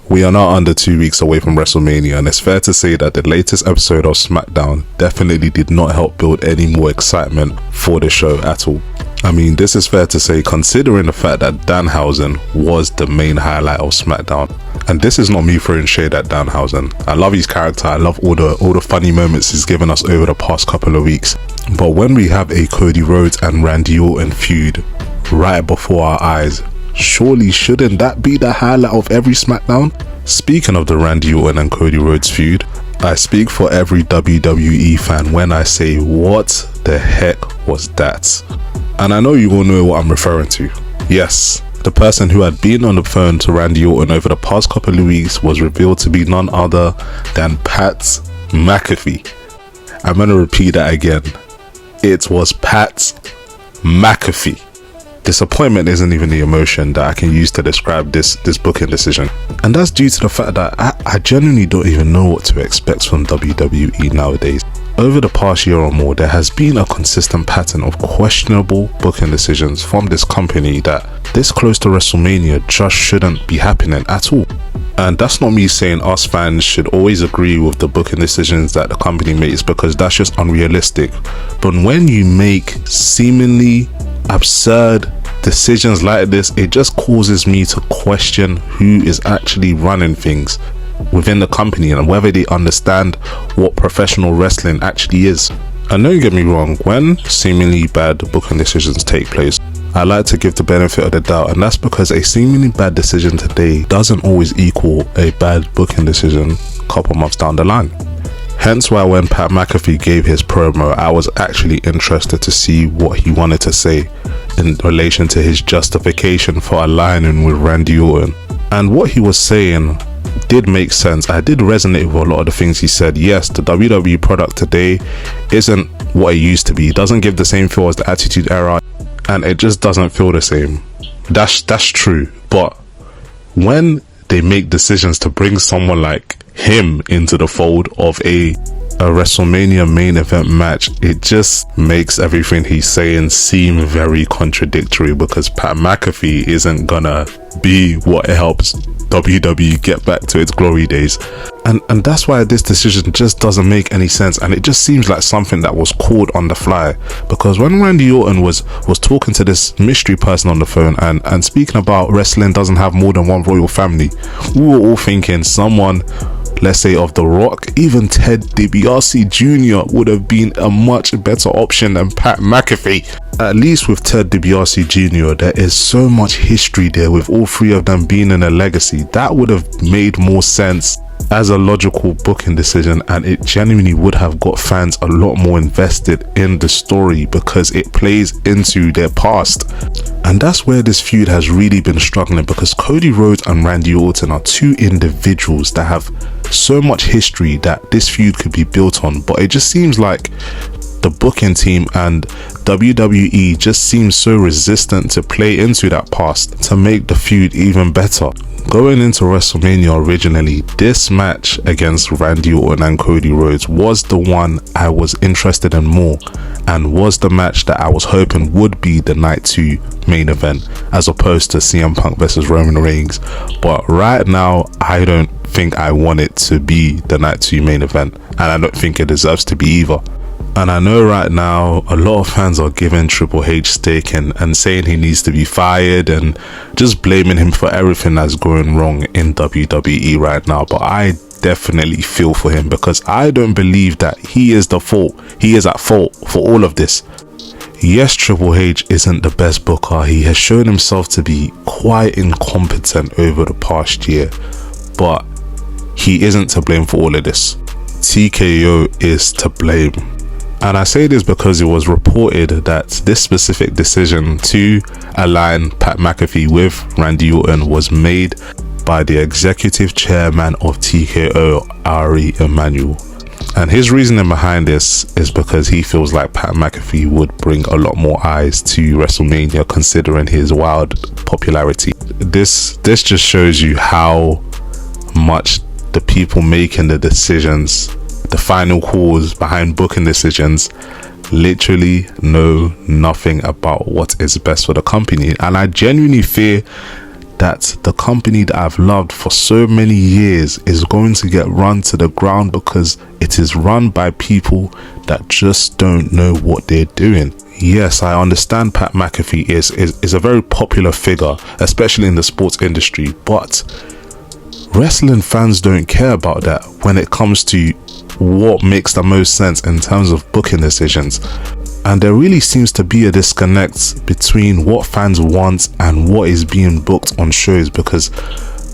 We are now under 2 weeks away from WrestleMania, and it's fair to say that the latest episode of SmackDown definitely did not help build any more excitement for the show at all. I mean, this is fair to say considering the fact that Danhausen was the main highlight of SmackDown. And this is not me throwing shade at Danhausen. I love his character, I love all the funny moments he's given us over the past couple of weeks. But when we have a Cody Rhodes and Randy Orton feud right before our eyes, surely shouldn't that be the highlight of every SmackDown? Speaking of the Randy Orton and Cody Rhodes feud, I speak for every WWE fan when I say, what the heck was that? And I know you all know what I'm referring to. Yes, the person who had been on the phone to Randy Orton over the past couple of weeks was revealed to be none other than Pat McAfee. I'm going to repeat that again. It was Pat McAfee. Disappointment isn't even the emotion that I can use to describe this booking decision. And that's due to the fact that I genuinely don't even know what to expect from WWE nowadays. Over the past year or more, there has been a consistent pattern of questionable booking decisions from this company that this close to WrestleMania just shouldn't be happening at all. And that's not me saying us fans should always agree with the booking decisions that the company makes, because that's just unrealistic. But when you make seemingly absurd decisions like this, it just causes me to question who is actually running things within the company and whether they understand what professional wrestling actually is. And don't get me wrong, when seemingly bad booking decisions take place, I like to give the benefit of the doubt, and that's because a seemingly bad decision today doesn't always equal a bad booking decision a couple months down the line. Hence why when Pat McAfee gave his promo, I was actually interested to see what he wanted to say in relation to his justification for aligning with Randy Orton. And what he was saying did make sense. I did resonate with a lot of the things he said. Yes, the WWE product today isn't what it used to be. It doesn't give the same feel as the Attitude Era, and it just doesn't feel the same. That's true. But when they make decisions to bring someone like him into the fold of a WrestleMania main event match, it just makes everything he's saying seem very contradictory, because Pat McAfee isn't gonna be what helps WWE get back to its glory days. And that's why this decision just doesn't make any sense, and it just seems like something that was called on the fly. Because when Randy Orton was talking to this mystery person on the phone and speaking about wrestling doesn't have more than one royal family, we were all thinking someone, let's say of The Rock, even Ted DiBiase Jr. would have been a much better option than Pat McAfee. At least with Ted DiBiase Jr., there is so much history there with all three of them being in a legacy. That would have made more sense as a logical booking decision, and it genuinely would have got fans a lot more invested in the story because it plays into their past. And that's where this feud has really been struggling, because Cody Rhodes and Randy Orton are two individuals that have so much history that this feud could be built on, but it just seems like the booking team and WWE just seems so resistant to play into that past to make the feud even better. Going into WrestleMania originally, this match against Randy Orton and Cody Rhodes was the one I was interested in more, and was the match that I was hoping would be the night 2 main event as opposed to CM Punk versus Roman Reigns. But right now, I don't think I want it to be the night 2 main event, and I don't think it deserves to be either. And I know right now a lot of fans are giving Triple H stick and saying he needs to be fired and just blaming him for everything that's going wrong in WWE right now. But I definitely feel for him, because I don't believe that he is at fault for all of this. Yes, Triple H isn't the best booker. He has shown himself to be quite incompetent over the past year, but he isn't to blame for all of this. TKO is to blame. And I say this because it was reported that this specific decision to align Pat McAfee with Randy Orton was made by the executive chairman of TKO, Ari Emanuel. And his reasoning behind this is because he feels like Pat McAfee would bring a lot more eyes to WrestleMania considering his wild popularity. This just shows you how much the people making the decisions, the final calls behind booking decisions, literally know nothing about what is best for the company. And I genuinely fear that the company that I've loved for so many years is going to get run to the ground because it is run by people that just don't know what they're doing. Yes, I understand Pat McAfee is a very popular figure, especially in the sports industry, but wrestling fans don't care about that when it comes to what makes the most sense in terms of booking decisions. And there really seems to be a disconnect between what fans want and what is being booked on shows, because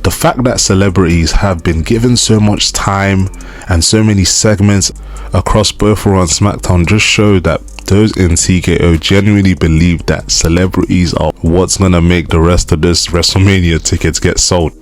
the fact that celebrities have been given so much time and so many segments across both Raw and SmackDown just show that those in TKO genuinely believe that celebrities are what's gonna make the rest of this WrestleMania tickets get sold.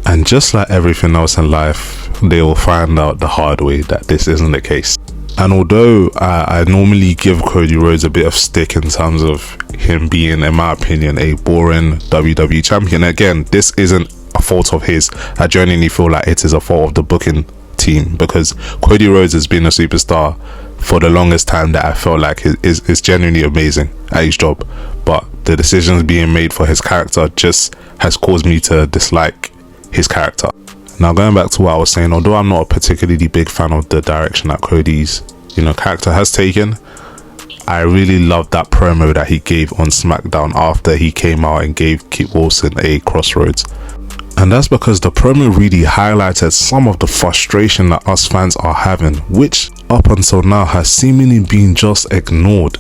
And just like everything else in life, they will find out the hard way that this isn't the case. And although I normally give Cody Rhodes a bit of stick in terms of him being, in my opinion, a boring WWE champion, again, this isn't a fault of his. I genuinely feel like it is a fault of the booking team, because Cody Rhodes has been a superstar for the longest time that I felt like is genuinely amazing at his job, but the decisions being made for his character just has caused me to dislike his character. Now, going back to what I was saying, although I'm not a particularly big fan of the direction that Cody's character has taken, I really loved that promo that he gave on SmackDown after he came out and gave Kit Wilson a crossroads. And that's because the promo really highlighted some of the frustration that us fans are having, which up until now has seemingly been just ignored.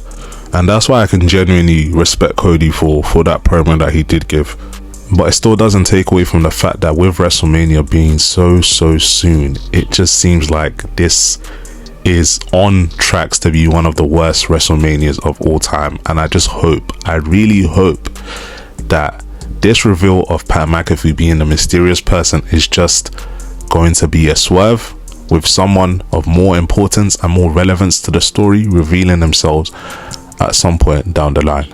And that's why I can genuinely respect Cody for that promo that he did give. But it still doesn't take away from the fact that with WrestleMania being so soon, it just seems like this is on tracks to be one of the worst WrestleManias of all time. And I really hope that this reveal of Pat McAfee being the mysterious person is just going to be a swerve, with someone of more importance and more relevance to the story revealing themselves at some point down the line.